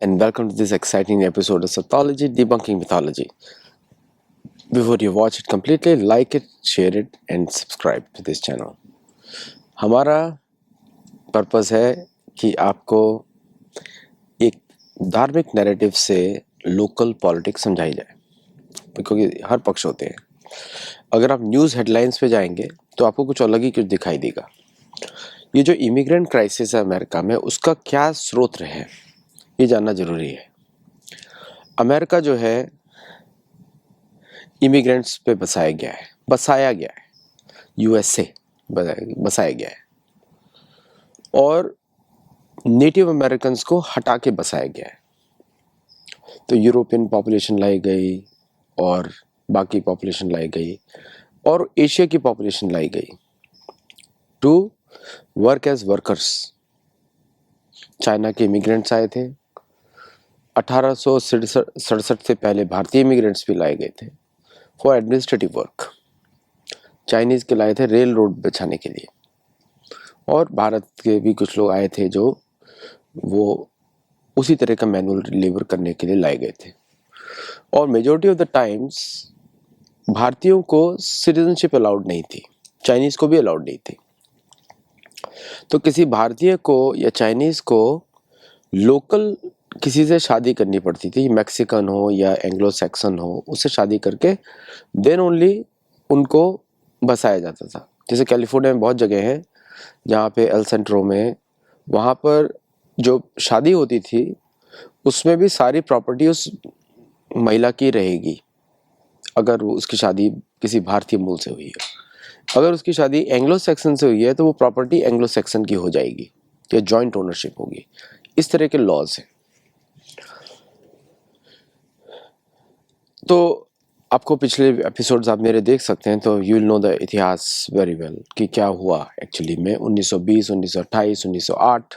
and welcome to this exciting episode of Satology Debunking Mythology. Before you watch it completely, like it, share it and subscribe to this channel. हमारा purpose है कि आपको एक धार्मिक narrative से local politics समझाई जाए, क्योंकि हर पक्ष होते हैं। अगर आप न्यूज़ हेडलाइंस पे जाएंगे तो आपको कुछ अलग ही कुछ दिखाई देगा। ये जो इमिग्रेंट क्राइसिस है अमेरिका में, उसका क्या स्रोत है ये जानना ज़रूरी है। अमेरिका जो है इमिग्रेंट्स पे बसाया गया है यूएसए बसाया गया है और नेटिव अमेरिकन्स को हटा के बसाया गया है। तो यूरोपियन पॉपुलेशन लाई गई और बाकी पॉपुलेशन लाई गई और एशिया की पॉपुलेशन लाई गई to work as workers. China के इमिग्रेंट्स आए थे। 1867 से पहले भारतीय इमिग्रेंट्स भी लाए गए थे फॉर एडमिनिस्ट्रेटिव वर्क। चाइनीज़ के लाए थे रेल रोड बिछाने के लिए, और भारत के भी कुछ लोग आए थे जो वो उसी तरह का मैनुअल लेबर करने के लिए लाए गए थे। और मेजॉरिटी ऑफ द टाइम्स भारतीयों को सिटीजनशिप अलाउड नहीं थी, चाइनीज़ को भी अलाउड नहीं थी। तो किसी भारतीय को या चाइनीज़ को लोकल किसी से शादी करनी पड़ती थी, मैक्सिकन हो या एंग्लो सैक्सन हो, उससे शादी करके देन ओनली उनको बसाया जाता था। जैसे कैलिफोर्निया में बहुत जगह है जहाँ पे एल सेंट्रो में, वहाँ पर जो शादी होती थी उसमें भी सारी प्रॉपर्टी उस महिला की रहेगी अगर वो उसकी शादी किसी भारतीय मूल से हुई है। अगर उसकी शादी एंग्लो सैक्सन से हुई है तो वो प्रॉपर्टी एंग्लो सैक्सन की हो जाएगी या जॉइंट ओनरशिप होगी। इस तरह के लॉज हैं। तो आपको पिछले एपिसोड्स आप मेरे देख सकते हैं, तो यू विल नो द इतिहास वेरी वेल कि क्या हुआ एक्चुअली में 1920, 1928, 1908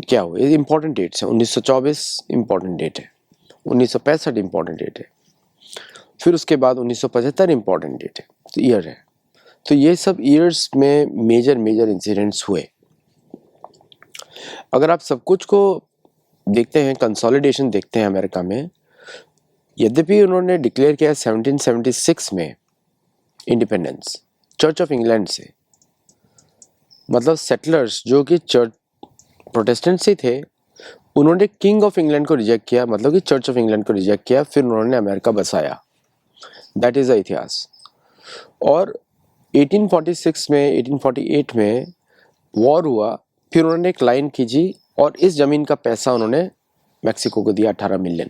क्या हुआ। ये इम्पोर्टेंट डेट्स हैं। 1924 इम्पोर्टेंट डेट है, 1965 इम्पोर्टेंट डेट है, फिर उसके बाद 1975 इम्पोर्टेंट डेट है, तो ईयर है। तो ये सब ईयर्स में मेजर इंसिडेंट्स हुए। अगर आप सब कुछ को देखते हैं, कंसोलिडेशन देखते हैं अमेरिका में, यद्यपि उन्होंने डिक्लेयर किया 1776 में इंडिपेंडेंस चर्च ऑफ इंग्लैंड से, मतलब सेटलर्स जो कि चर्च प्रोटेस्टेंट से थे, उन्होंने किंग ऑफ इंग्लैंड को रिजेक्ट किया, मतलब कि चर्च ऑफ इंग्लैंड को रिजेक्ट किया, फिर उन्होंने अमेरिका बसाया। दैट इज़ द इतिहास। और 1846 में 1848 में वॉर हुआ, फिर उन्होंने एक लाइन खींची और इस ज़मीन का पैसा उन्होंने मैक्सिको को दिया, 18 मिलियन।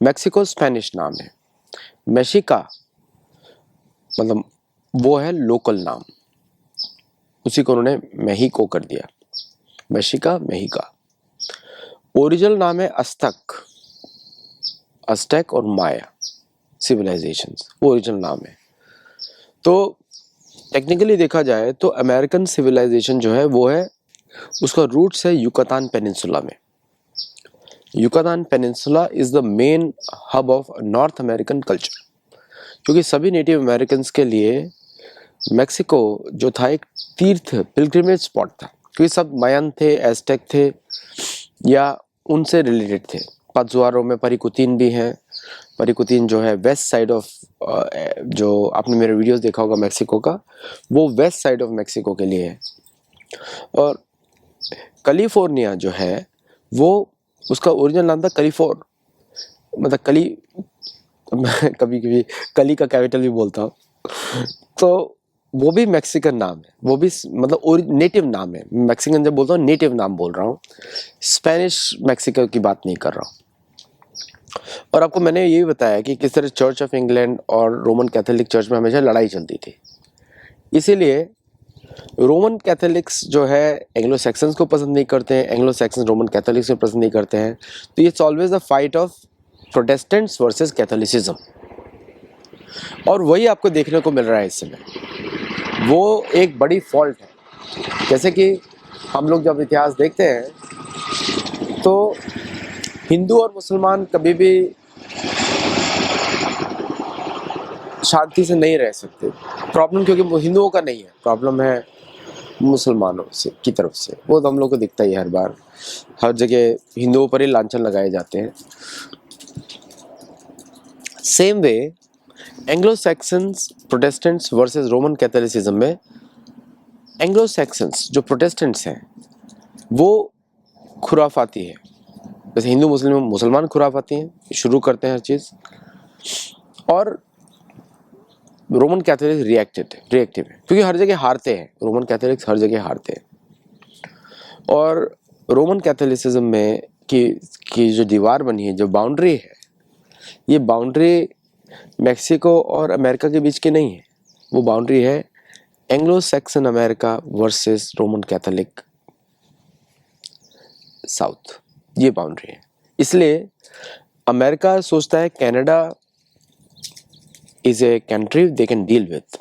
मैक्सिको स्पेनिश नाम है, मेक्सिका मतलब वो है लोकल नाम, उसी को उन्होंने मेहिको कर दिया, मेहिका। ओरिजिनल नाम है अस्तक और माया सिविलाइजेशंस, वो ओरिजिनल नाम है। तो टेक्निकली देखा जाए तो अमेरिकन सिविलाइजेशन जो है वो है, उसका रूट्स है युकातान पेनिनसुला में। Yucatan peninsula is the main hub of North American culture, क्योंकि सभी नेटिव अमेरिकन्स के लिए मेक्सिको जो था एक तीर्थ पिलग्रिमेज स्पॉट था, क्योंकि सब मायन थे, एज़टेक थे या उनसे रिलेटेड थे। पाजुआरो में परिकुतिन भी हैं। परिकुतिन जो है वेस्ट साइड ऑफ, जो आपने मेरे वीडियोस देखा होगा मेक्सिको का, वो वेस्ट साइड ऑफ मेक्सिको के लिए है। और कैलिफोर्निया जो है वो, उसका ओरिजिनल नाम था कलीफोर, मतलब कली, मैं कभी कभी कली का कैपिटल भी बोलता हूँ। तो वो भी मैक्सिकन नाम है, वो भी मतलब नेटिव नाम है। मैक्सिकन जब बोलता हूँ नेटिव नाम बोल रहा हूँ, स्पेनिश मैक्सिको की बात नहीं कर रहा हूँ। और आपको मैंने ये भी बताया कि किस तरह चर्च ऑफ इंग्लैंड और रोमन कैथोलिक चर्च में हमेशा लड़ाई चलती थी। इसीलिए रोमन कैथोलिक्स जो है एंग्लो सैक्सन्स को पसंद नहीं करते हैं, एंग्लो सैक्सन्स रोमन कैथोलिक्स को पसंद नहीं करते हैं। तो it's always the fight of Protestants versus Catholicism, और वही आपको देखने को मिल रहा है इस समय। वो एक बड़ी फॉल्ट है। जैसे कि हम लोग जब इतिहास देखते हैं तो हिंदू और मुसलमान कभी भी शांति से नहीं रह सकते। प्रॉब्लम क्योंकि हिंदुओं का नहीं है, प्रॉब्लम है मुसलमानों से की तरफ से। वो तो हम लोग को दिखता ही है हर बार हर जगह हिंदुओं पर ही लांछन लगाए जाते हैं। Same way Anglo Saxons Protestants versus Roman Catholicism में एंग्लो सैक्सन्स जो प्रोटेस्टेंट्स हैं वो खुराफाती है, जैसे हिंदू मुस्लिम मुसलमान खुराफाती हैं, शुरू करते हैं हर चीज़, और रोमन कैथोलिक रिएक्टिव है क्योंकि हर जगह हारते हैं, रोमन कैथोलिक्स हर जगह हारते हैं। और रोमन कैथोलिसिज्म में की जो दीवार बनी है, जो बाउंड्री है, ये बाउंड्री मैक्सिको और अमेरिका के बीच की नहीं है, वो बाउंड्री है Anglo Saxon America versus Roman Catholic south, ये बाउंड्री है। इसलिए अमेरिका सोचता है Canada is a country they can deal with,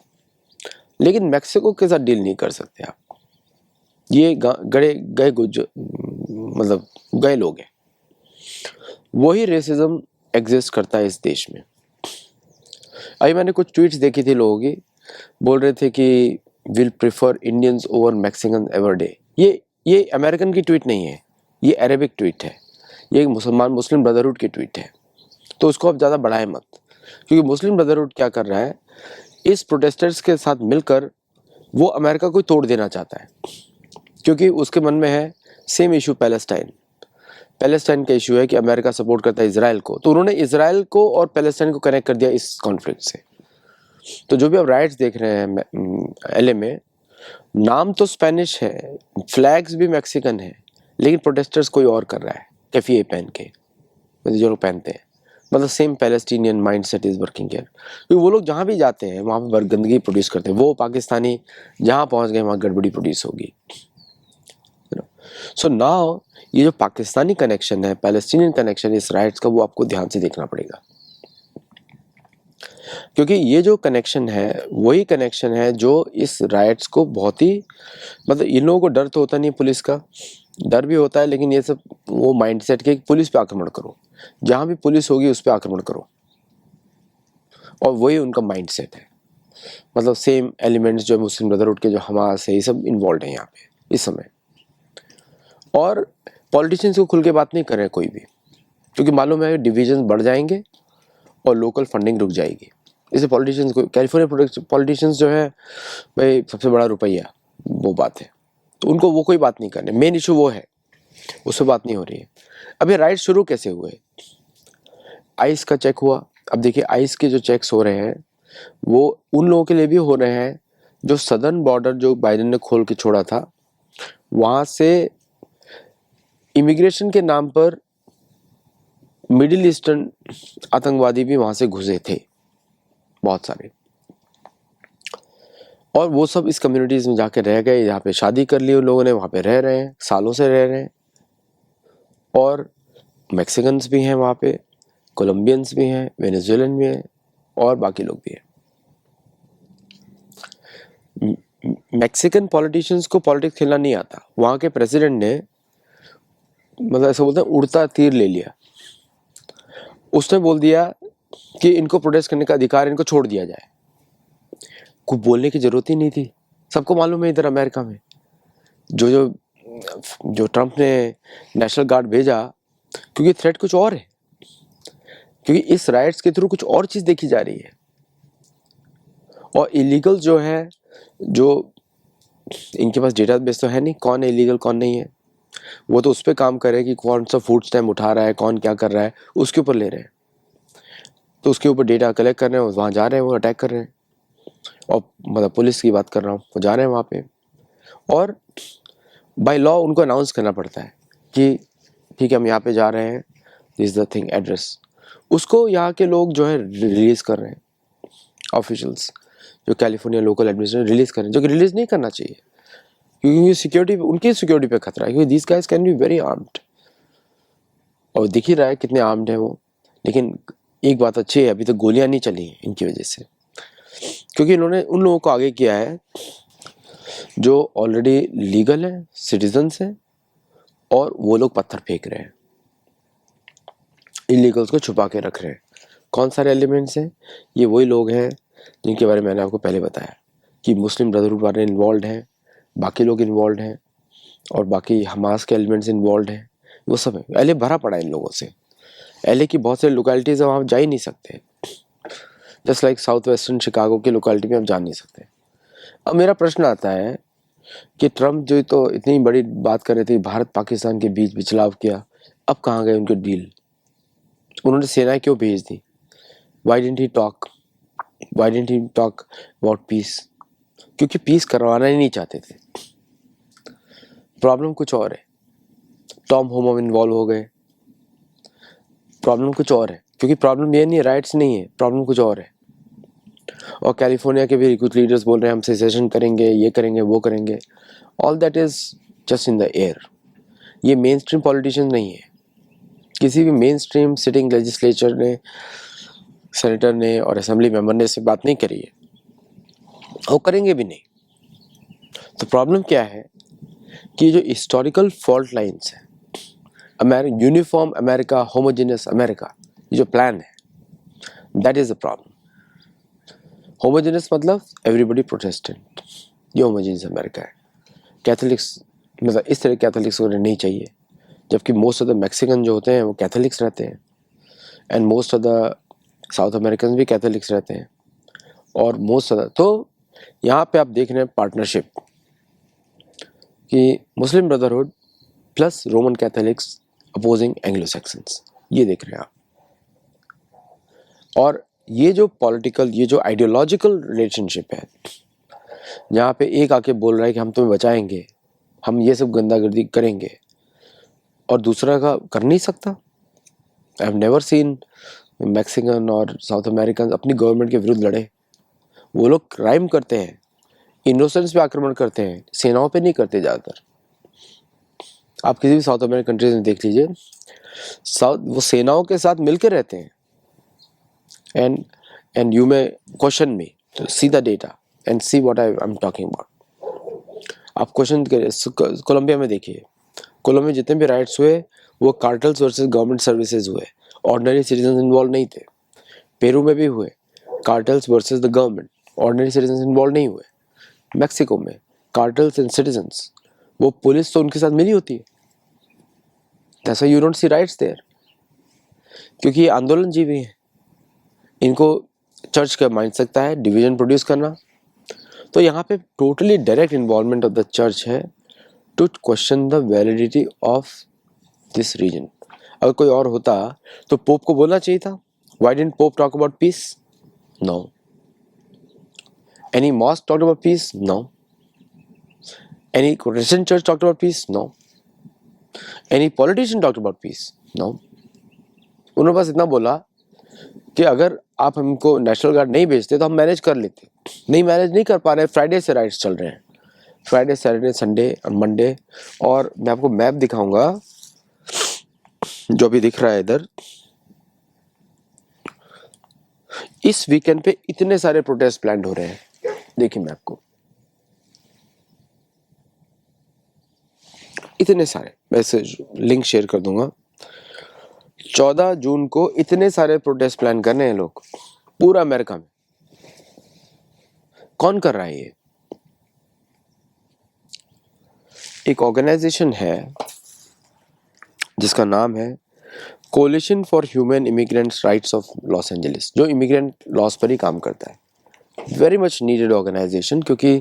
लेकिन मैक्सिको के साथ डील नहीं कर सकते आप, ये मतलब गए लोग हैं। वही रेसिज्म एग्जिस्ट करता है इस देश में। अभी मैंने कुछ ट्वीट्स देखी थी लोगों की, बोल रहे थे कि will prefer Indians over Mexican ever day. ये अमेरिकन की ट्वीट नहीं है, ये अरेबिक ट्वीट है, ये एक मुस्लिम ब्रदरहुड की ट्वीट है। तो उसको आप ज़्यादा बढ़ाएं मत, क्योंकि मुस्लिम ब्रदरहुड क्या कर रहा है, इस प्रोटेस्टर्स के साथ मिलकर वो अमेरिका को तोड़ देना चाहता है, क्योंकि उसके मन में है सेम इशू पैलेस्टाइन का इशू है कि अमेरिका सपोर्ट करता है इजराइल को, तो उन्होंने इजराइल को और पैलेस्टाइन को कनेक्ट कर दिया इस कॉन्फ्लिक्ट से। तो जो भी आप राइट्स देख रहे हैं एलए में, नाम तो स्पेनिश है, फ्लैग्स भी मैक्सिकन है, लेकिन प्रोटेस्टर्स कोई और कर रहा है कैफिए पहन के, जो लोग पहनते हैं, मतलब same Palestinian mindset is working here. क्योंकि वो लोग जहाँ भी जाते हैं वहाँ पे गंदगी प्रोड्यूस करते हैं, वो पाकिस्तानी जहाँ पहुँच गए वहाँ गड़बड़ी प्रोड्यूस होगी। सो नाउ ये जो पाकिस्तानी कनेक्शन है, पैलेस्टीनियन कनेक्शन इस राइट्स का, वो आपको ध्यान से देखना पड़ेगा, क्योंकि ये जो कनेक्शन है वही कनेक्शन है जो इस राइट्स को बहुत ही, मतलब इन लोगों को डर तो होता नहीं, पुलिस का डर भी होता है, लेकिन ये सब वो माइंडसेट के पुलिस पे आक्रमण करो, जहाँ भी पुलिस होगी उस पर आक्रमण करो, और वही उनका माइंडसेट है। मतलब सेम एलिमेंट्स जो मुस्लिम ब्रदरहुड के, जो हमास है, ये सब इन्वॉल्व है यहाँ पे इस समय। और पॉलिटिशियंस को खुल के बात नहीं कर रहे कोई भी, क्योंकि मालूम है डिविजन बढ़ जाएंगे और लोकल फंडिंग रुक जाएगी। इसे पॉलिटिशियंस को, कैलिफोर्निया पॉलिटिशियंस जो है भाई सबसे बड़ा रुपया, वो बात है, तो उनको वो कोई बात नहीं करने, मेन इशू वो है, उससे बात नहीं हो रही है। अभी राइट शुरू कैसे हुए, आइस का चेक हुआ। अब देखिए आइस के जो चेक्स हो रहे हैं वो उन लोगों के लिए भी हो रहे हैं जो सदर्न बॉर्डर जो बाइडेन ने खोल के छोड़ा था, वहाँ से इमिग्रेशन के नाम पर मिडिल ईस्टर्न आतंकवादी भी वहाँ से घुसे थे बहुत सारे, और वो सब इस कम्युनिटीज़ में जाके रह गए, यहाँ पे शादी कर ली उन लोगों ने, वहाँ पे रह रहे हैं, सालों से रह रहे हैं। और मैक्सिकन्स भी हैं वहाँ पे, कोलंबियंस भी हैं, वेनेजुएलन भी हैं, और बाकी लोग भी हैं। मैक्सिकन पॉलिटिशियंस को पॉलिटिक्स खेलना नहीं आता। वहाँ के प्रेसिडेंट ने, मतलब ऐसा बोलते हैं, उड़ता तीर ले लिया। उसने बोल दिया कि इनको प्रोटेस्ट करने का अधिकार, इनको छोड़ दिया जाए। कुछ बोलने की जरूरत ही नहीं थी, सबको मालूम है इधर अमेरिका में जो जो जो ट्रम्प ने नेशनल गार्ड भेजा, क्योंकि थ्रेट कुछ और है, क्योंकि इस राइट्स के थ्रू कुछ और चीज़ देखी जा रही है। और इलीगल जो है, जो इनके पास डेटाबेस तो है नहीं, कौन है इलीगल कौन नहीं है, वो तो उस पर काम करे कि कौन सा फूड स्टैम्प उठा रहा है, कौन क्या कर रहा है, उसके ऊपर ले रहे हैं। तो उसके ऊपर डेटा कलेक्ट कर रहे हैं, वहाँ जा रहे हैं, वो अटैक कर रहे हैं। और मतलब पुलिस की बात कर रहा हूँ, वो जा रहे हैं वहाँ पे, और बाय लॉ उनको अनाउंस करना पड़ता है कि ठीक है हम यहाँ पे जा रहे हैं, दिस द थिंग एड्रेस। उसको यहाँ के लोग जो है रिलीज़ कर रहे हैं, ऑफिशियल्स जो कैलिफोर्निया लोकल एडमिनिस्ट्रेशन रिलीज़ कर रहे हैं, जो कि रिलीज़ नहीं करना चाहिए, क्योंकि सिक्योरिटी, उनकी सिक्योरिटी पे खतरा है, क्योंकि this guys can be very armed, और दिख ही रहा है कितने आर्म्ड हैं वो। लेकिन एक बात अच्छी है, अभी तक गोलियां नहीं चली हैं इनकी वजह से, क्योंकि इन्होंने उन लोगों को आगे किया है जो ऑलरेडी लीगल है, सिटीजन्स हैं, और वो लोग पत्थर फेंक रहे हैं, इलीगल्स को छुपा के रख रहे हैं। कौन सारे एलिमेंट्स हैं, ये वही लोग हैं जिनके बारे में मैंने आपको पहले बताया कि मुस्लिम ब्रदरहुड वाले इन्वॉल्व हैं, बाकी लोग इन्वॉल्व हैं, और बाकी हमास के एलिमेंट्स इन्वॉल्व हैं, वो सब है। एलए भरा पड़ा है इन लोगों से। एलए की बहुत सारी लोकेलिटीज़ है, वहाँ जा ही नहीं सकते। Just like south western Chicago की लोकेलिटी में हम जा नहीं सकते। अब मेरा प्रश्न आता है कि ट्रम्प जो तो इतनी बड़ी बात कर रहे थे, भारत पाकिस्तान के बीच बिचलाव किया, अब कहाँ गए उनके डील? उन्होंने सेनाएं क्यों भेज दी? Why didn't he talk about peace? क्योंकि पीस करवाना ही नहीं चाहते थे। प्रॉब्लम कुछ और है। टॉम होमो इन्वॉल्व हो गए। प्रॉब्लम कुछ और है, क्योंकि प्रॉब्लम ये नहीं है, राइट्स नहीं है, प्रॉब्लम कुछ और है। और कैलिफोर्निया के भी कुछ लीडर्स बोल रहे हैं हम सेसेशन करेंगे, ये करेंगे, वो करेंगे। All that is just in the air. ये मेन स्ट्रीम पॉलिटिशियन नहीं है। किसी भी मेन स्ट्रीम सिटिंग लेजिस्लेचर ने, सेनेटर ने और असेंबली मेंबर ने इससे बात नहीं करी है, वो करेंगे भी नहीं। तो प्रॉब्लम क्या है कि जो हिस्टोरिकल फॉल्ट लाइन्स है, यूनिफॉर्म अमेरिका, होमोजेनियस अमेरिका, ये जो प्लान है, that is the problem. Homogeneous मतलब एवरीबडी प्रोटेस्टेंट, ये होमोजेनियस अमेरिका है। कैथोलिक्स मतलब इस तरह कैथोलिक्स वगैरह नहीं चाहिए, जबकि मोस्ट ऑफ द मैक्सिकन जो होते हैं वो कैथोलिक्स रहते हैं, and most of the south American भी कैथोलिक्स रहते हैं। और मोस्ट ऑफ द, तो यहाँ पे आप देख रहे हैं पार्टनरशिप कि Muslim Brotherhood plus Roman Catholics opposing Anglo Saxons, ये देख रहे हैं आप। और ये जो पॉलिटिकल, ये जो आइडियोलॉजिकल रिलेशनशिप है, जहाँ पे एक आके बोल रहा है कि हम तुम्हें बचाएंगे, हम ये सब गंदागर्दी करेंगे, और दूसरा का कर नहीं सकता। I have never seen Mexican और साउथ अमेरिकन अपनी गवर्नमेंट के विरुद्ध लड़े। वो लोग क्राइम करते हैं, इनोसेंट्स पे आक्रमण करते हैं, सेनाओं पे नहीं करते ज़्यादातर। आप किसी भी साउथ अमेरिकन कंट्रीज में देख लीजिए, वो सेनाओं के साथ मिलकर रहते हैं। And you may question me, see the data and see what I am talking about. आप क्वेश्चन करें, कोलंबिया में देखिए, कोलंबिया में जितने भी राइट्स हुए वो कार्टल्स वर्सेस गवर्नमेंट सर्विसेज हुए, ऑर्डिनरी सिटीजन इन्वॉल्व नहीं थे। पेरू में भी हुए cartels versus the government, ordinary citizen involve नहीं हुए। मैक्सिको में कार्टल्स एंड सिटीजन्स, वो पुलिस तो उनके साथ मिली होती है। That's why you don't see rights there, क्योंकि ये आंदोलन जीवी हैं। इनको चर्च का माइंड सकता है डिवीजन प्रोड्यूस करना। तो यहाँ पे totally direct involvement of the church है to question the validity of this reason. अगर कोई और होता तो पोप को बोलना चाहिए था, why didn't Pope talk about peace? No. Any mosque talked about peace? No. Any Christian church talked about peace? No. Any politician talked about peace? No. उन्होंने बस इतना बोला कि अगर आप हमको नेशनल गार्ड नहीं भेजते तो हम मैनेज कर लेते। नहीं, मैनेज नहीं कर पा रहे, फ्राइडे से राइट्स चल रहे हैं, फ्राइडे, सैटरडे, संडे और मंडे। और मैं आपको मैप दिखाऊंगा जो अभी दिख रहा है इधर। इस वीकेंड पे इतने सारे प्रोटेस्ट प्लान हो रहे हैं, देखिए मैप को, इतने सारे, मैं इसे लिंक शेयर कर दूंगा। 14 जून को इतने सारे प्रोटेस्ट प्लान कर रहे हैं लोग पूरा अमेरिका में। कौन कर रहा है ये? एक ऑर्गेनाइजेशन है जिसका नाम है coalition for human immigrants rights of Los Angeles, जो इमिग्रेंट लॉस पर ही काम करता है। वेरी मच नीडेड ऑर्गेनाइजेशन, क्योंकि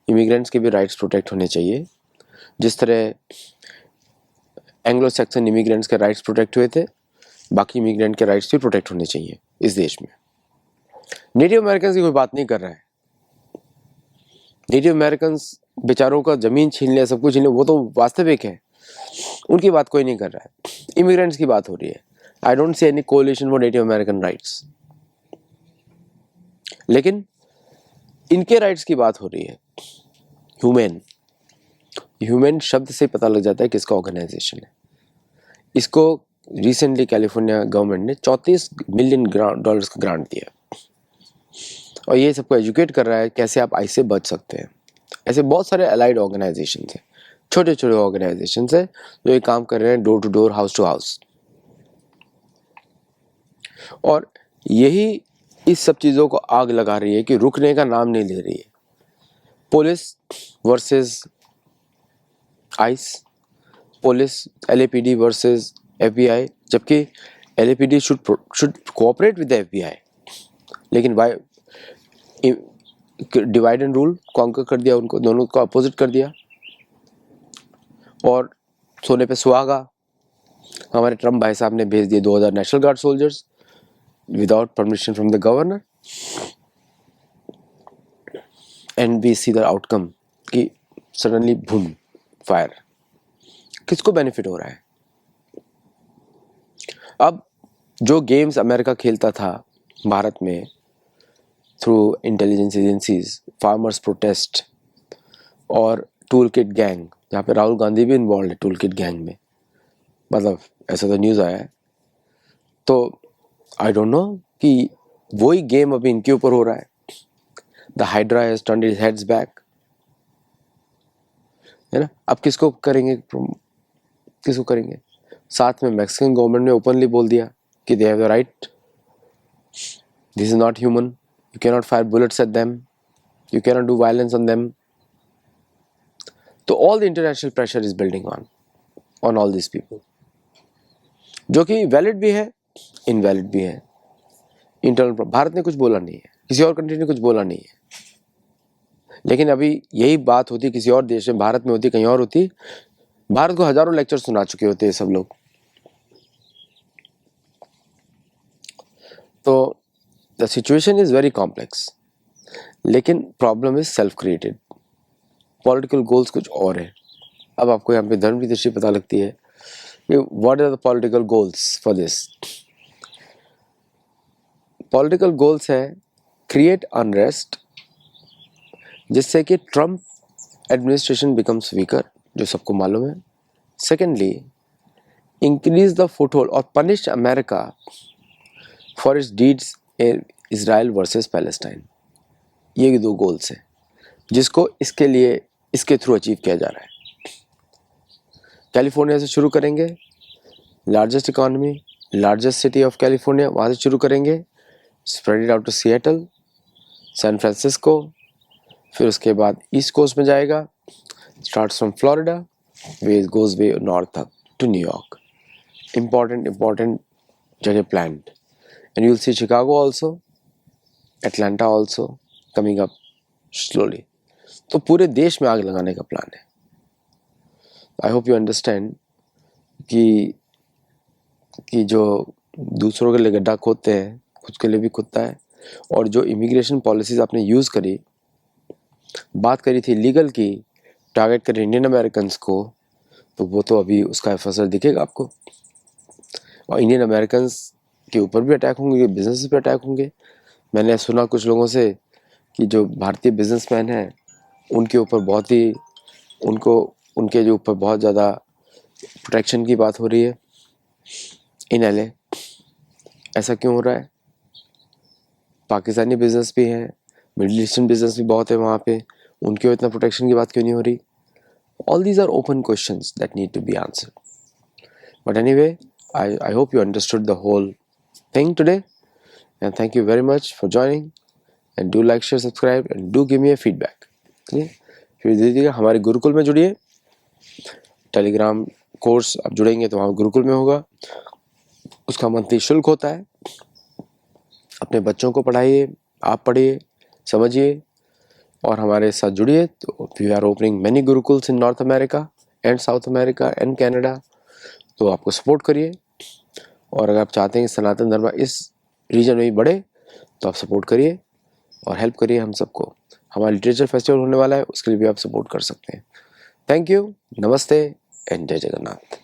इमिग्रेंट्स के भी राइट्स प्रोटेक्ट होने चाहिए। जिस तरह एंग्लो सैक्सन इमिग्रेंट्स के राइट्स प्रोटेक्ट हुए थे, बाकी इमिग्रेंट के राइट्स भी प्रोटेक्ट होने चाहिए इस देश में। नेटिव अमेरिकन की कोई बात नहीं कर रहा है। नेटिव अमेरिकन बेचारों का जमीन छीन लिया, सब कुछ छीन लिया, वो तो वास्तविक है, उनकी बात कोई नहीं कर रहा है। इमिग्रेंट्स की बात हो रही है। I don't see any coalition for native American rights, लेकिन इनके राइट्स की बात हो रही है। ह्यूमन शब्द से पता लग जाता है किसका ऑर्गेनाइजेशन है। इसको रिसेंटली कैलिफोर्निया गवर्नमेंट ने $34 मिलियन का ग्रांट दिया, और ये सबको एजुकेट कर रहा है कैसे आप आइस से बच सकते हैं। ऐसे बहुत सारे अलाइड ऑर्गेनाइजेशन हैं, छोटे छोटे ऑर्गेनाइजेशन है जो ये काम कर रहे हैं door to door, house to house. और यही इस सब चीज़ों को आग लगा रही है कि रुकने का नाम नहीं ले रही है। Police versus ICE, police, LAPD versus FBI, जबकि LAPD should cooperate with the FBI, लेकिन why divide and rule conquer कर दिया उनको, दोनों को अपोजिट कर दिया। और सोने पे सुहागा हमारे ट्रम्प भाई साहब ने भेज दिए 2000 national guard soldiers without permission from the governor, and we see the outcome कि सडनली बूम फायर। किसको बेनिफिट हो रहा है? अब जो गेम्स अमेरिका खेलता था भारत में through intelligence agencies, farmers protest और टूल किट गैंग, जहाँ पे राहुल गांधी भी इन्वॉल्व है टूल किट गैंग में, मतलब ऐसा तो न्यूज़ आया है। तो आई डोंट नो कि वही गेम अभी इनके ऊपर हो रहा है। The hydra has turned it's heads back, है ना। अब किसको करेंगे, किसको करेंगे? साथ में मैक्सिकन गवर्नमेंट ने ओपनली बोल दिया कि they have the right, this is not human, you can not fire bullets at them, you can not do violence on them. तो all the international pressure is building on all this people, जो कि valid भी है, invalid भी है। Internal Bharat ने कुछ बोला नहीं है, किसी और कंट्री ने कुछ बोला नहीं है, लेकिन अभी यही बात होती किसी और देश में, भारत में होती, कहीं और होती, भारत को हजारों लेक्चर सुना चुके होते हैं सब लोग। तो the situation is very complex, लेकिन problem is self created. Political goals कुछ और है। अब आपको यहाँ पे धर्म की दृष्टि पता लगती है कि what are the political goals for this. Political goals है क्रिएट अनरेस्ट, जिससे कि ट्रम्प एडमिनिस्ट्रेशन बिकम्स वीकर, जो सबको मालूम है। सेकेंडली, इंक्रीज द फुटहोल्ड और punish America for its deeds in Israel versus Palestine. ये दो गोल्स हैं जिसको इसके थ्रू अचीव किया जा रहा है। कैलिफोर्निया से शुरू करेंगे, largest economy, largest city of California, वहाँ से शुरू करेंगे, spread it out to Seattle, San Francisco, फिर उसके बाद ईस्ट कोस्ट में जाएगा, starts from Florida, way goes way north तक टू न्यूयॉर्क। important जगह planned, and you'll see Chicago also, Atlanta also coming up slowly. तो पूरे देश में आग लगाने का प्लान है। आई होप यू अंडरस्टैंड कि जो दूसरों के लिए गड्ढा खोदते हैं खुद के लिए भी खुदता है। और जो इमिग्रेशन पॉलिसीज आपने यूज़ करी, बात करी थी लीगल की, टारगेट करें इंडियन अमेरिकन को, तो वो तो अभी उसका असर दिखेगा आपको। और इंडियन अमेरिकन के ऊपर भी अटैक होंगे, बिजनेस पे अटैक होंगे। मैंने सुना कुछ लोगों से कि जो भारतीय बिजनेसमैन हैं उनके ऊपर बहुत ही उनके जो ऊपर बहुत ज़्यादा प्रोटेक्शन की बात हो रही है इन LA। ऐसा क्यों हो रहा है? पाकिस्तानी बिजनेस भी हैं, मिडिल ईस्टर्न बिजनेस भी बहुत है वहाँ पे, उनके इतना प्रोटेक्शन की बात क्यों नहीं हो रही? All these are open questions that need to be answered. But anyway, I hope you understood the whole thing today, and thank you very much for joining, and do like, share, subscribe, and do give me a feedback. चलिए फिर दीजिएगा, हमारे गुरुकुल में जुड़िए। Telegram course आप जुड़ेंगे तो वहाँ गुरुकुल में होगा, उसका मंथली शुल्क होता है। अपने बच्चों को पढ़ाइए, आप पढ़िए, समझिए और हमारे साथ जुड़िए। तो we are opening many gurukuls in North America and South America and Canada, तो आपको सपोर्ट करिए। और अगर आप चाहते हैं कि सनातन धर्म इस रीजन में भी बढ़े तो आप सपोर्ट करिए और हेल्प करिए हम सबको। हमारा लिटरेचर फेस्टिवल होने वाला है, उसके लिए भी आप सपोर्ट कर सकते हैं। थैंक यू, नमस्ते एंड जय जगन्नाथ।